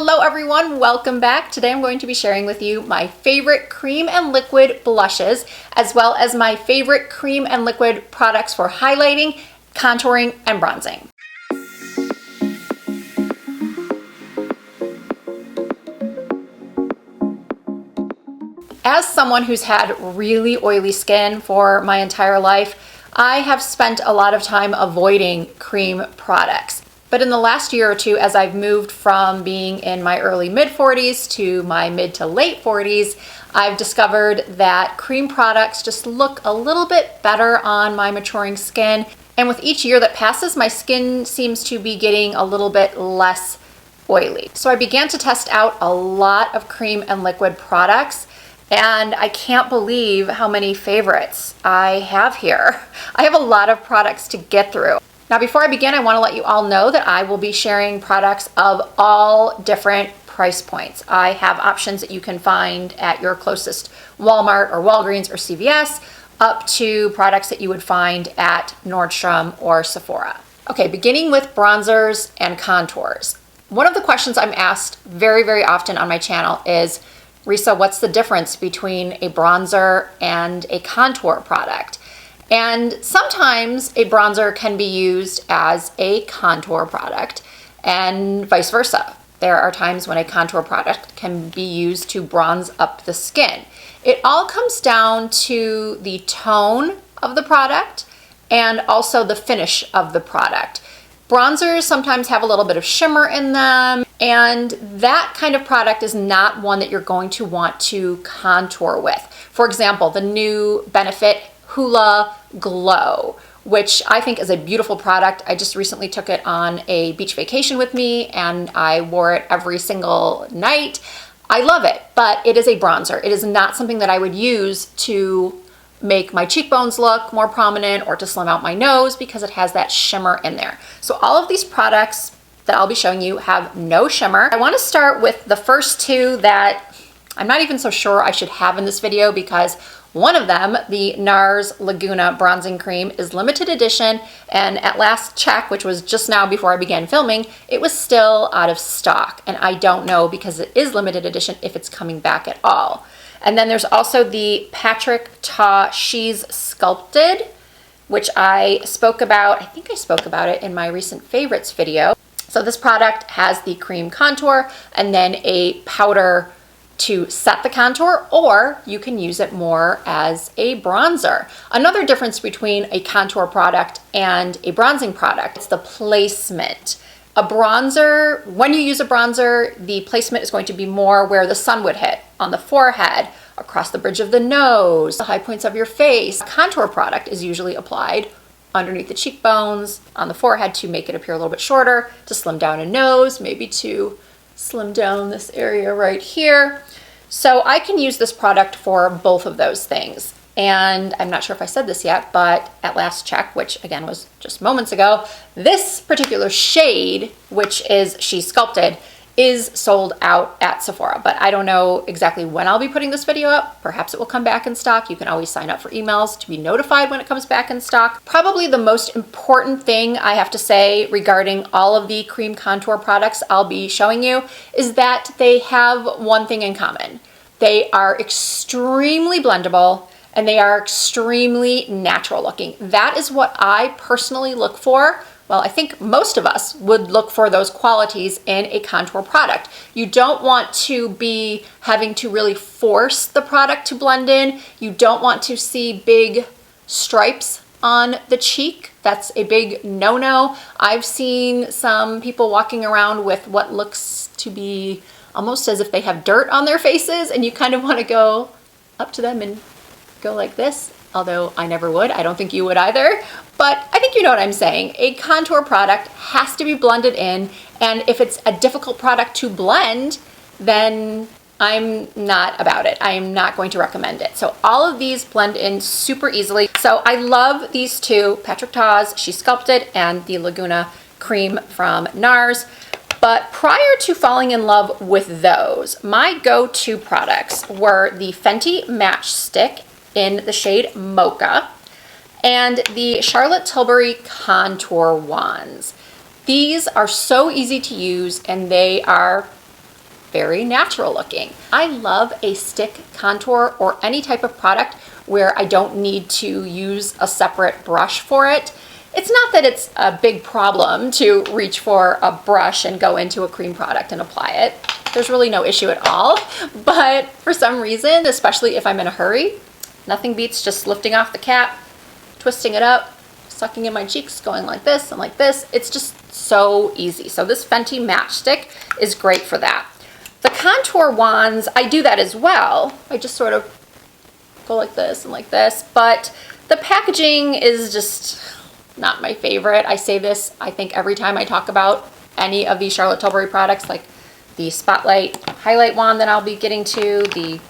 Hello everyone, welcome back. Today I'm going to be sharing with you my favorite cream and liquid blushes, as well as my favorite cream and liquid products for highlighting, contouring, and bronzing. As someone who's had really oily skin for my entire life, I have spent a lot of time avoiding cream products. But in the last year or two, as I've moved from being in my early mid-40s to my mid to late 40s, I've discovered that cream products just look a little bit better on my maturing skin. And with each year that passes, my skin seems to be getting a little bit less oily. So I began to test out a lot of cream and liquid products, and I can't believe how many favorites I have here. I have a lot of products to get through. Now, before I begin, I want to let you all know that I will be sharing products of all different price points. I have options that you can find at your closest Walmart or Walgreens or CVS, up to products that you would find at Nordstrom or Sephora. Okay, beginning with bronzers and contours. One of the questions I'm asked very, very often on my channel is, Risa, what's the difference between a bronzer and a contour product? And sometimes a bronzer can be used as a contour product and vice versa. There are times when a contour product can be used to bronze up the skin. It all comes down to the tone of the product and also the finish of the product. Bronzers sometimes have a little bit of shimmer in them, and that kind of product is not one that you're going to want to contour with. For example, the new Benefit Hoola Glow, which I think is a beautiful product. I just recently took it on a beach vacation with me and I wore it every single night. I love it, but it is a bronzer. It is not something that I would use to make my cheekbones look more prominent or to slim out my nose because it has that shimmer in there. So all of these products that I'll be showing you have no shimmer. I want to start with the first two that I'm not even so sure I should have in this video, because one of them, the NARS Laguna Bronzing Cream, is limited edition, and at last check, which was just now before I began filming, it was still out of stock, and I don't know, because it is limited edition, if it's coming back at all. And then there's also the Patrick Ta She's Sculpted, which I spoke about. I think I spoke about it in my recent favorites video. So this product has the cream contour and then a powder to set the contour, or you can use it more as a bronzer. Another difference between a contour product and a bronzing product is the placement. A bronzer, when you use a bronzer, the placement is going to be more where the sun would hit, on the forehead, across the bridge of the nose, the high points of your face. A contour product is usually applied underneath the cheekbones, on the forehead to make it appear a little bit shorter, to slim down a nose, maybe to slim down this area right here. So I can use this product for both of those things. And I'm not sure if I said this yet, but at last check, which again was just moments ago, this particular shade, which is She's Sculpted, is sold out at Sephora, but I don't know exactly when I'll be putting this video up. Perhaps it will come back in stock. You can always sign up for emails to be notified when it comes back in stock. Probably the most important thing I have to say regarding all of the cream contour products I'll be showing you is that they have one thing in common. They are extremely blendable and they are extremely natural looking. That is what I personally look for. Well, I think most of us would look for those qualities in a contour product. You don't want to be having to really force the product to blend in. You don't want to see big stripes on the cheek. That's a big no-no. I've seen some people walking around with what looks to be almost as if they have dirt on their faces, and you kind of want to go up to them and go like this. Although I never would. I don't think you would either. But I think you know what I'm saying. A contour product has to be blended in, and if it's a difficult product to blend, then I'm not about it. I am not going to recommend it. So all of these blend in super easily. So I love these two, Patrick Ta's She's Sculpted and the Laguna Cream from NARS. But prior to falling in love with those, my go-to products were the Fenty Match Stick in the shade Mocha and the Charlotte Tilbury Contour Wands. These are so easy to use and they are very natural looking. I love a stick contour or any type of product where I don't need to use a separate brush for it. It's not that it's a big problem to reach for a brush and go into a cream product and apply it. There's really no issue at all. But for some reason, especially if I'm in a hurry, nothing beats just lifting off the cap, twisting it up, sucking in my cheeks, going like this and like this. It's just so easy. So this Fenty Matchstick is great for that. The contour wands, I do that as well. I just sort of go like this and like this, but the packaging is just not my favorite. I say this, I think, every time I talk about any of these Charlotte Tilbury products, like the Spotlight Highlight Wand that I'll be getting to.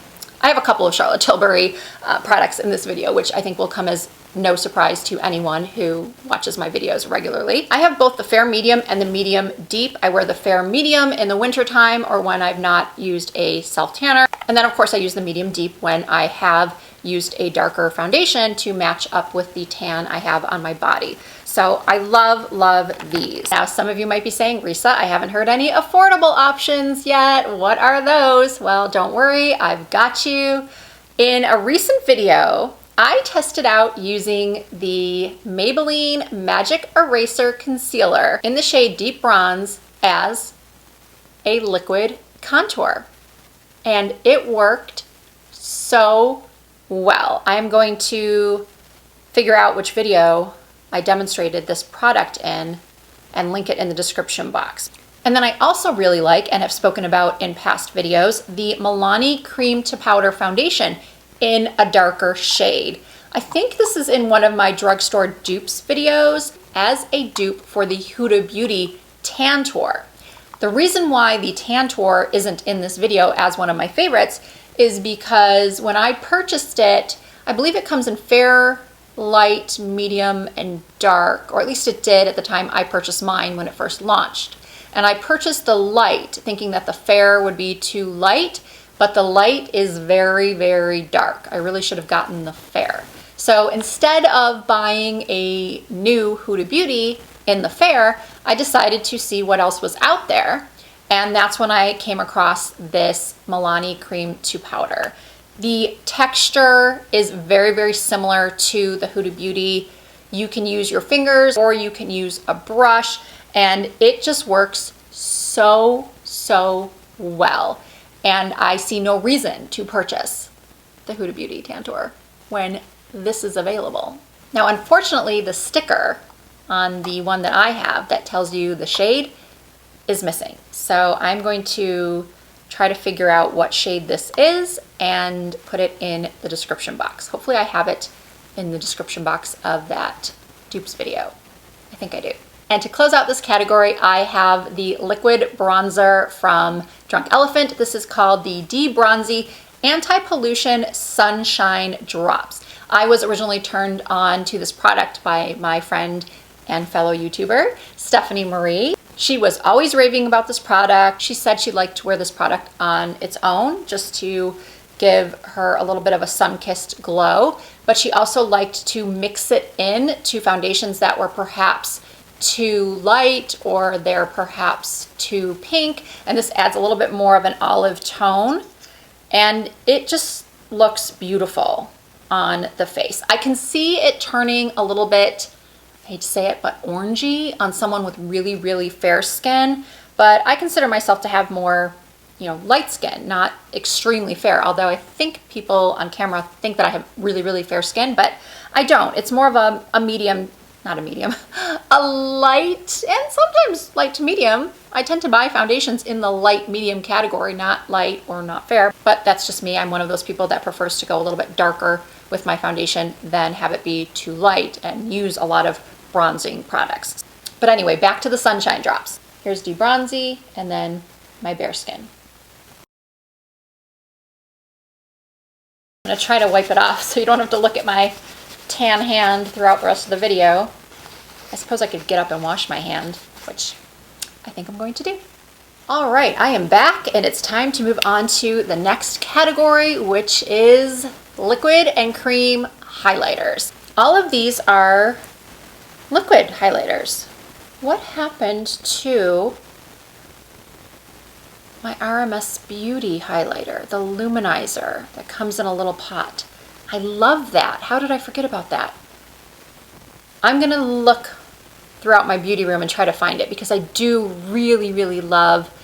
I have a couple of Charlotte Tilbury products in this video, which I think will come as no surprise to anyone who watches my videos regularly. I have both the Fair Medium and the Medium Deep. I wear the Fair Medium in the winter time or when I've not used a self tanner. And then of course I use the Medium Deep when I have used a darker foundation to match up with the tan I have on my body. So I love, love these. Now some of you might be saying, Risa, I haven't heard any affordable options yet. What are those? Well, don't worry, I've got you. In a recent video, I tested out using the Maybelline Magic Eraser Concealer in the shade Deep Bronze as a liquid contour. And it worked so well. I'm going to figure out which video I demonstrated this product in and link it in the description box. And then I also really like, and have spoken about in past videos, the Milani Cream to Powder Foundation in a darker shade. I think this is in one of my drugstore dupes videos as a dupe for the Huda Beauty Tantour. The reason why the Tantour isn't in this video as one of my favorites is because when I purchased it, I believe it comes in fair, light, medium, and dark, or at least it did at the time I purchased mine when it first launched. And I purchased the light thinking that the fair would be too light, but the light is very, very dark. I really should have gotten the fair. So instead of buying a new Huda Beauty in the fair, I decided to see what else was out there. And that's when I came across this Milani Cream to Powder. The texture is very, very similar to the Huda Beauty. You can use your fingers or you can use a brush, and it just works so, so well. And I see no reason to purchase the Huda Beauty Tantour when this is available. Now, unfortunately, the sticker on the one that I have that tells you the shade is missing. So I'm going to try to figure out what shade this is and put it in the description box. Hopefully I have it in the description box of that dupes video. I think I do. And to close out this category, I have the liquid bronzer from Drunk Elephant. This is called the De-Bronzy Anti-Pollution Sunshine Drops. I was originally turned on to this product by my friend and fellow YouTuber, Stephanie Marie. She was always raving about this product. She said she'd like to wear this product on its own just to give her a little bit of a sun-kissed glow, but she also liked to mix it in to foundations that were perhaps too light or they're perhaps too pink, and this adds a little bit more of an olive tone, and it just looks beautiful on the face. I can see it turning a little bit, I hate to say it, but orangey on someone with really, really fair skin, but I consider myself to have more, light skin, not extremely fair, although I think people on camera think that I have really, really fair skin, but I don't. It's more of a medium, not a medium, a light, and sometimes light to medium. I tend to buy foundations in the light medium category, not light or not fair, but that's just me. I'm one of those people that prefers to go a little bit darker with my foundation than have it be too light and use a lot of bronzing products. But anyway, back to the sunshine drops. Here's De-Bronzy and then my bare skin. I'm gonna try to wipe it off so you don't have to look at my tan hand throughout the rest of the video. I suppose I could get up and wash my hand, which I think I'm going to do. All right, I am back and it's time to move on to the next category, which is liquid and cream highlighters. All of these are liquid highlighters. What happened to my RMS Beauty highlighter, the luminizer that comes in a little pot. I love that. How did I forget about that? I'm gonna look throughout my beauty room and try to find it because I do really, really love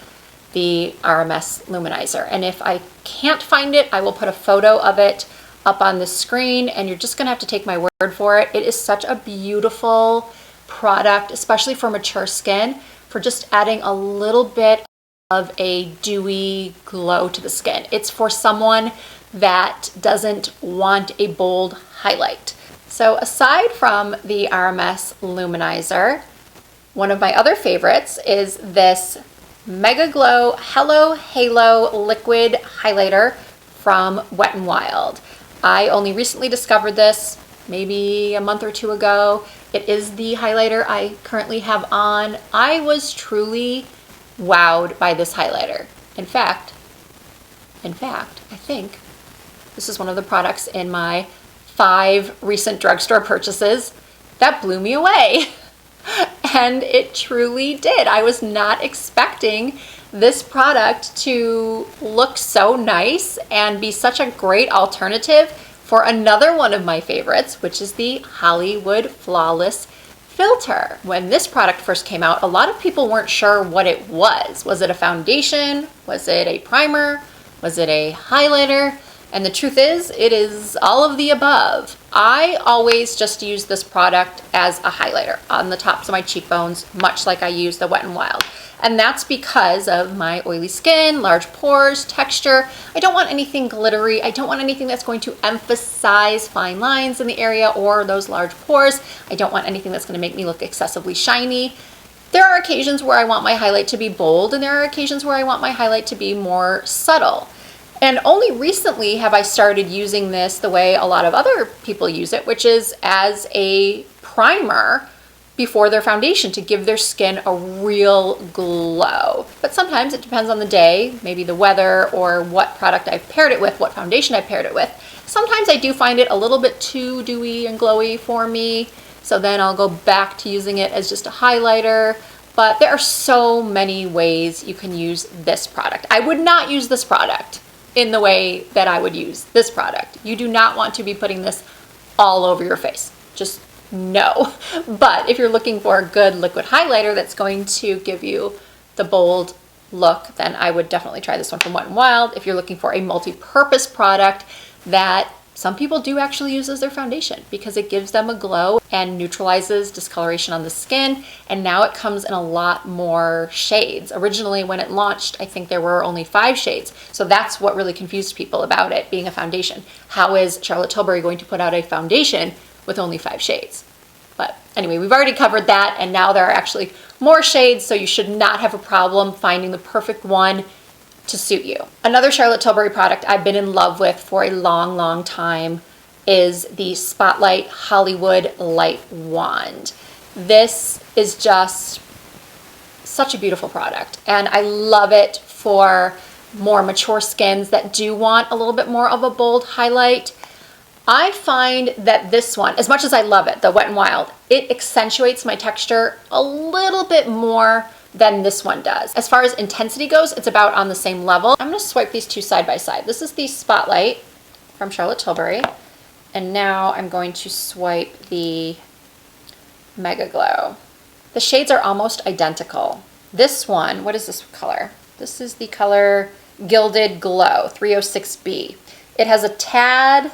the RMS luminizer. And if I can't find it, I will put a photo of it up on the screen and you're just gonna have to take my word for it. It is such a beautiful product, especially for mature skin, for just adding a little bit of a dewy glow to the skin. It's for someone that doesn't want a bold highlight. So aside from the RMS luminizer, one of my other favorites is this Mega Glow Hello Halo liquid highlighter from Wet n Wild. I only recently discovered this maybe a month or two ago. It is the highlighter I currently have on. I was truly wowed by this highlighter. In fact, I think this is one of the products in my 5 recent drugstore purchases that blew me away. And it truly did. I was not expecting this product to look so nice and be such a great alternative for another one of my favorites, which is the Hollywood Flawless Filter. When this product first came out, a lot of people weren't sure what it was. Was it a foundation? Was it a primer? Was it a highlighter? And the truth is, it is all of the above. I always just use this product as a highlighter on the tops of my cheekbones, much like I use the Wet n Wild. And that's because of my oily skin, large pores, texture. I don't want anything glittery. I don't want anything that's going to emphasize fine lines in the area or those large pores. I don't want anything that's going to make me look excessively shiny. There are occasions where I want my highlight to be bold, and there are occasions where I want my highlight to be more subtle. And only recently have I started using this the way a lot of other people use it, which is as a primer before their foundation to give their skin a real glow. But sometimes it depends on the day, maybe the weather or what product I've paired it with, what foundation I've paired it with. Sometimes I do find it a little bit too dewy and glowy for me, so then I'll go back to using it as just a highlighter. But there are so many ways you can use this product. I would not use this product in the way that I would use this product. You do not want to be putting this all over your face. Just no. But if you're looking for a good liquid highlighter that's going to give you the bold look, then I would definitely try this one from Wet n Wild. If you're looking for a multi-purpose product that some people do actually use as their foundation because it gives them a glow and neutralizes discoloration on the skin. And now it comes in a lot more shades. Originally, when it launched, I think there were only 5 shades. So that's what really confused people about it being a foundation. How is Charlotte Tilbury going to put out a foundation with only 5 shades? But anyway, we've already covered that, and now there are actually more shades, so you should not have a problem finding the perfect one to suit you. Another Charlotte Tilbury product I've been in love with for a long, long time is the Spotlight Hollywood Light Wand. This is just such a beautiful product, and I love it for more mature skins that do want a little bit more of a bold highlight. I find that this one, as much as I love it, the Wet n Wild, it accentuates my texture a little bit more than this one does. As far as intensity goes, it's about on the same level. I'm gonna swipe these two side by side. This is the Spotlight from Charlotte Tilbury, and now I'm going to swipe the Mega Glow. The shades are almost identical. This one, what is this color? This is the color Gilded Glow, 306B. It has a tad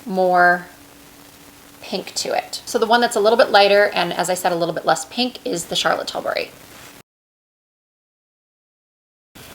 more pink to it. So the one that's a little bit lighter and, as I said, a little bit less pink is the Charlotte Tilbury.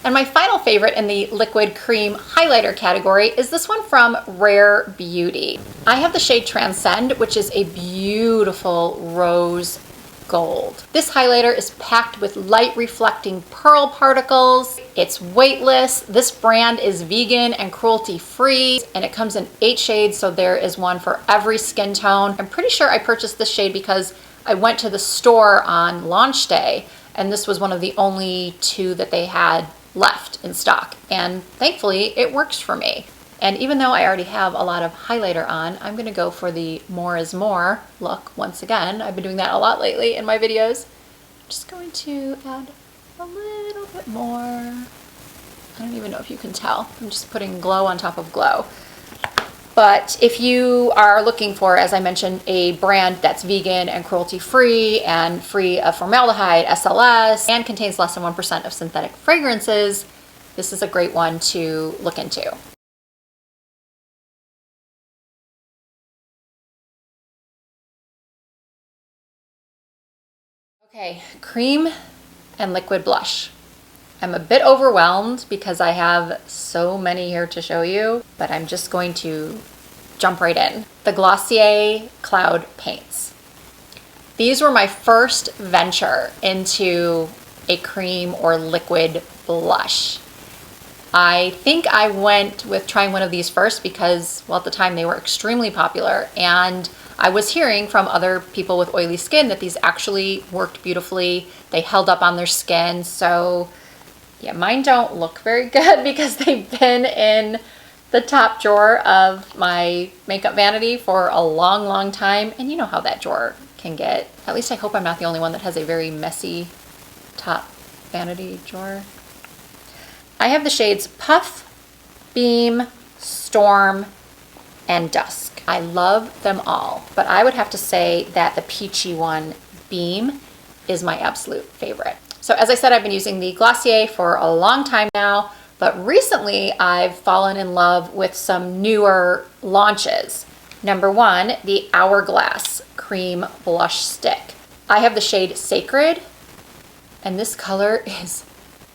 And my final favorite in the liquid cream highlighter category is this one from Rare Beauty. I have the shade Transcend, which is a beautiful rose gold. This highlighter is packed with light reflecting pearl particles. It's weightless. This brand is vegan and cruelty free, and it comes in 8 shades, so there is one for every skin tone. I'm pretty sure I purchased this shade because I went to the store on launch day, and this was one of the only 2 that they had left in stock, and thankfully it works for me. And even though I already have a lot of highlighter on, I'm gonna go for the more is more look once again. I've been doing that a lot lately in my videos. I'm just going to add a little bit more. I don't even know if you can tell. I'm just putting glow on top of glow. But if you are looking for, as I mentioned, a brand that's vegan and cruelty-free and free of formaldehyde, SLS, and contains less than 1% of synthetic fragrances, this is a great one to look into. Okay, cream and liquid blush. I'm a bit overwhelmed because I have so many here to show you, but I'm just going to jump right in. The Glossier Cloud Paints. These were my first venture into a cream or liquid blush. I think I went with trying one of these first because, well, at the time they were extremely popular, and I was hearing from other people with oily skin that these actually worked beautifully. They held up on their skin, so yeah, mine don't look very good because they've been in the top drawer of my makeup vanity for a long, long time. And you know how that drawer can get. At least I hope I'm not the only one that has a very messy top vanity drawer. I have the shades Puff, Beam, Storm, and Dusk. I love them all, but I would have to say that the peachy one, Beam, is my absolute favorite. So as I said, I've been using the Glossier for a long time now, but recently I've fallen in love with some newer launches. Number one, the Hourglass Cream Blush Stick. I have the shade Sacred, and this color is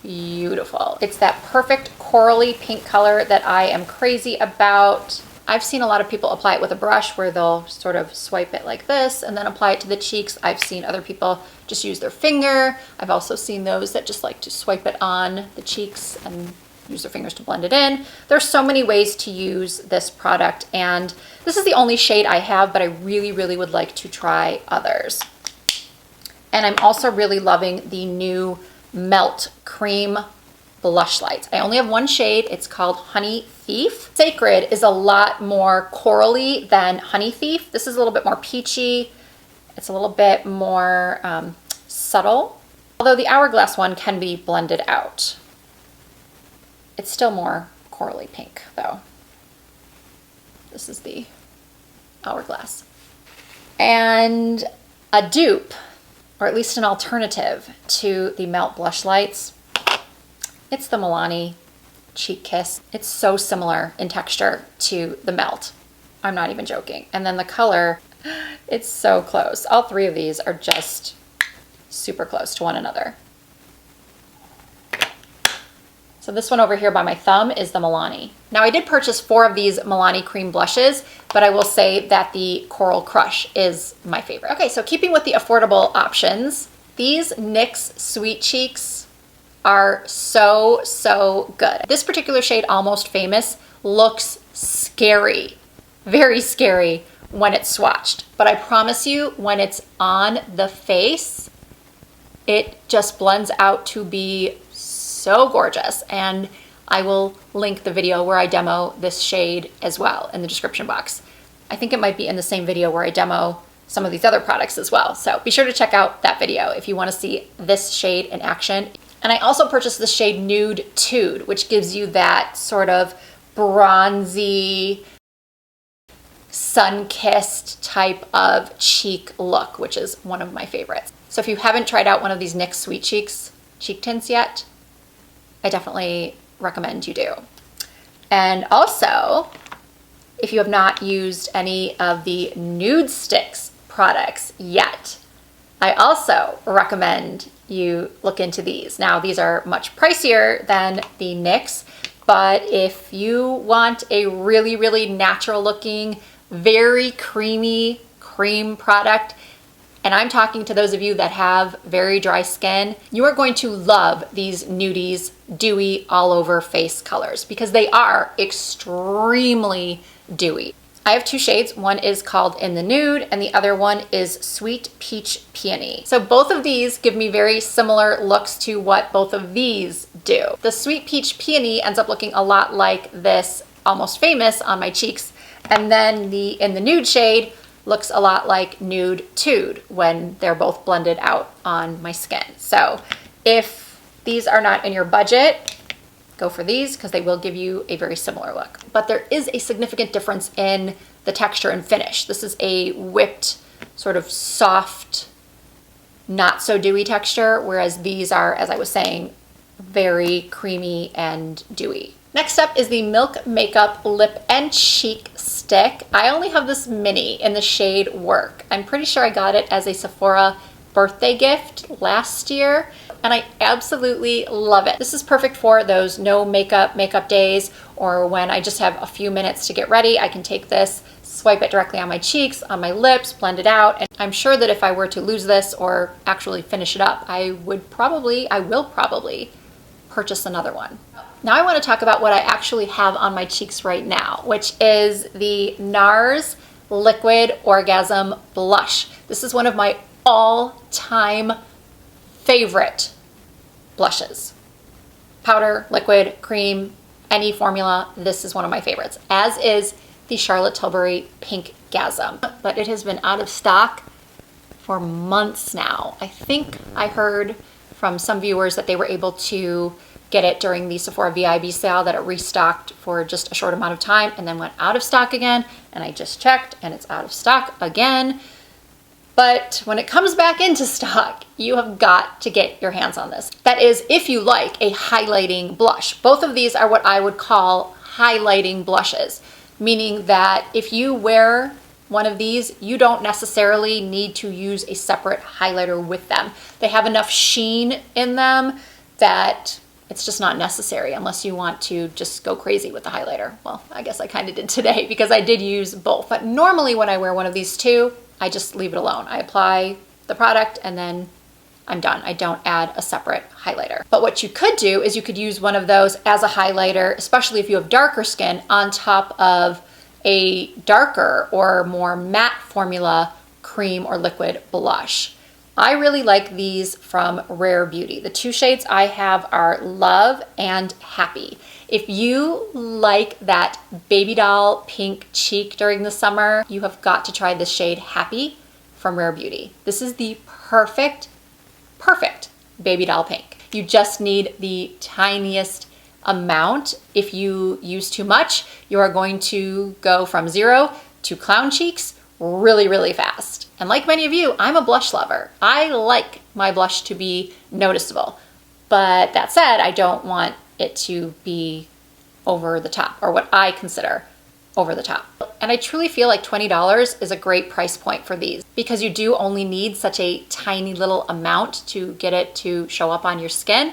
beautiful. It's that perfect corally pink color that I am crazy about. I've seen a lot of people apply it with a brush where they'll sort of swipe it like this and then apply it to the cheeks. I've seen other people just use their finger. I've also seen those that just like to swipe it on the cheeks and use their fingers to blend it in. There's so many ways to use this product, and this is the only shade I have, but I really, really would like to try others. And I'm also really loving the new Melt Cream Blush Lights. I only have one shade. It's called Honey Thief. Sacred is a lot more corally than Honey Thief. This is a little bit more peachy. It's a little bit more subtle, although the Hourglass one can be blended out. It's still more corally pink though. This is the Hourglass. And a dupe, or at least an alternative to the Melt Blush Lights, it's the Milani Cheek Kiss. It's so similar in texture to the Melt. I'm not even joking. And then the color, it's so close. All three of these are just super close to one another. So this one over here by my thumb is the Milani. Now I did purchase 4 of these Milani cream blushes, but I will say that the Coral Crush is my favorite. Okay, so keeping with the affordable options, these NYX Sweet Cheeks are so, so good. This particular shade, Almost Famous, looks scary, very scary when it's swatched. But I promise you, when it's on the face, it just blends out to be so gorgeous. And I will link the video where I demo this shade as well in the description box. I think it might be in the same video where I demo some of these other products as well. So be sure to check out that video if you want to see this shade in action. And I also purchased the shade Nude Tude, which gives you that sort of bronzy, sun-kissed type of cheek look, which is one of my favorites. So if you haven't tried out one of these NYX Sweet Cheeks cheek tints yet, I definitely recommend you do. And also, if you have not used any of the Nude Sticks products yet, I also recommend you look into these. Now, these are much pricier than the NYX, but if you want a really, really natural looking, very creamy cream product, and I'm talking to those of you that have very dry skin, you are going to love these Nudies Dewy All Over Face colors because they are extremely dewy. I have 2 shades. One is called In the Nude and the other one is Sweet Peach Peony. So both of these give me very similar looks to what both of these do. The Sweet Peach Peony ends up looking a lot like this Almost Famous on my cheeks, and then the In the Nude shade looks a lot like Nude Tude when they're both blended out on my skin. So if these are not in your budget, go for these because they will give you a very similar look. But there is a significant difference in the texture and finish. This is a whipped, sort of soft, not so dewy texture, whereas these are, as I was saying, very creamy and dewy. Next up is the Milk Makeup Lip and Cheek Stick. I only have this mini in the shade Work. I'm pretty sure I got it as a Sephora birthday gift last year, and I absolutely love it. This is perfect for those no makeup days, or when I just have a few minutes to get ready. I can take this, swipe it directly on my cheeks, on my lips, blend it out, and I'm sure that if I were to lose this or actually finish it up, I will probably purchase another one. Now I want to talk about what I actually have on my cheeks right now, which is the NARS Liquid Orgasm Blush. This is one of my all-time favorite blushes. Powder, liquid, cream, any formula, this is one of my favorites, as is the Charlotte Tilbury Pink Gasm. But it has been out of stock for months now. I think I heard from some viewers that they were able to get it during the Sephora VIB sale, that it restocked for just a short amount of time and then went out of stock again. And I just checked and it's out of stock again. But when it comes back into stock, you have got to get your hands on this. That is, if you like a highlighting blush. Both of these are what I would call highlighting blushes, meaning that if you wear one of these, you don't necessarily need to use a separate highlighter with them. They have enough sheen in them that it's just not necessary unless you want to just go crazy with the highlighter. Well, I guess I kind of did today because I did use both. But normally when I wear one of these two, I just leave it alone. I apply the product and then I'm done. I don't add a separate highlighter. But what you could do is you could use one of those as a highlighter, especially if you have darker skin, on top of a darker or more matte formula cream or liquid blush. I really like these from Rare Beauty. The two shades I have are Love and Happy. If you like that baby doll pink cheek during the summer, you have got to try this shade Happy from Rare Beauty. This is the perfect baby doll pink. You just need the tiniest amount. If you use too much, you are going to go from 0 to clown cheeks really, really fast. And like many of you, I'm a blush lover. I like my blush to be noticeable. But that said, I don't want it to be over the top, or what I consider over the top. And I truly feel like $20 is a great price point for these because you do only need such a tiny little amount to get it to show up on your skin.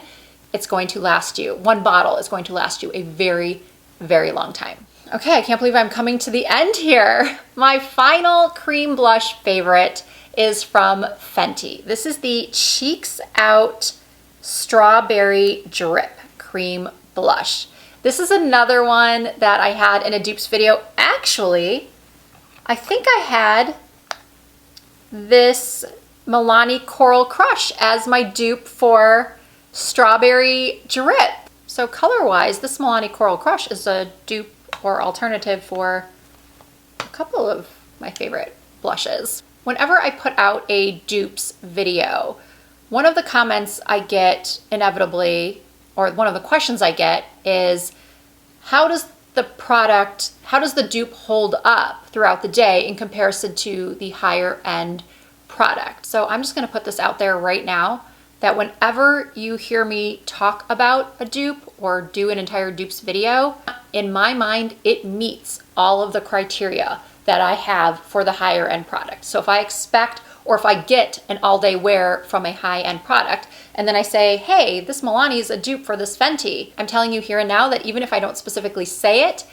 It's going to last you, one bottle is going to last you a very, very long time. Okay, I can't believe I'm coming to the end here. My final cream blush favorite is from Fenty. This is the Cheeks Out Strawberry Drip Cream Blush. This is another one that I had in a dupes video. Actually, I think I had this Milani Coral Crush as my dupe for Strawberry Drip. So color-wise, this Milani Coral Crush is a dupe or alternative for a couple of my favorite blushes. Whenever I put out a dupes video, one of the comments I get inevitably, or one of the questions I get is, how does the dupe hold up throughout the day in comparison to the higher end product? So I'm just gonna put this out there right now, that whenever you hear me talk about a dupe or do an entire dupes video, in my mind, it meets all of the criteria that I have for the higher end product. So if I expect, or if I get an all day wear from a high end product, and then I say, hey, this Milani is a dupe for this Fenty, I'm telling you here and now that even if I don't specifically say it,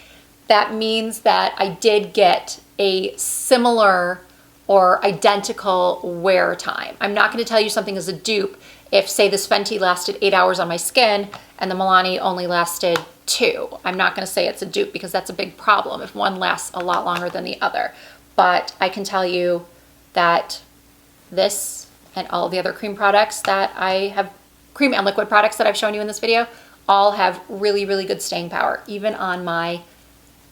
that means that I did get a similar or identical wear time. I'm not gonna tell you something is a dupe if, say, this Fenty lasted 8 hours on my skin and the Milani only lasted 2. I'm not gonna say it's a dupe because that's a big problem if one lasts a lot longer than the other. But I can tell you that this and all the other cream products that I have, cream and liquid products that I've shown you in this video, all have really, really good staying power, even on my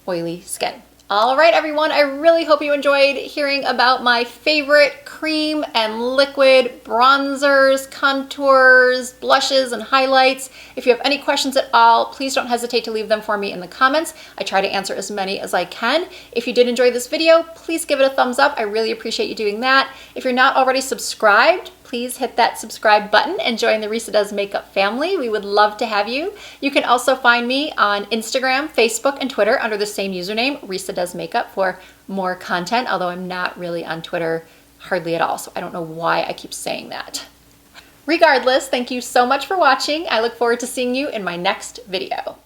oily skin. All right, everyone, I really hope you enjoyed hearing about my favorite cream and liquid bronzers, contours, blushes, and highlights. If you have any questions at all, please don't hesitate to leave them for me in the comments. I try to answer as many as I can. If you did enjoy this video, please give it a thumbs up. I really appreciate you doing that. If you're not already subscribed, please hit that subscribe button and join the Risa Does Makeup family. We would love to have you. You can also find me on Instagram, Facebook, and Twitter under the same username, Risa Does Makeup, for more content, although I'm not really on Twitter hardly at all, so I don't know why I keep saying that. Regardless, thank you so much for watching. I look forward to seeing you in my next video.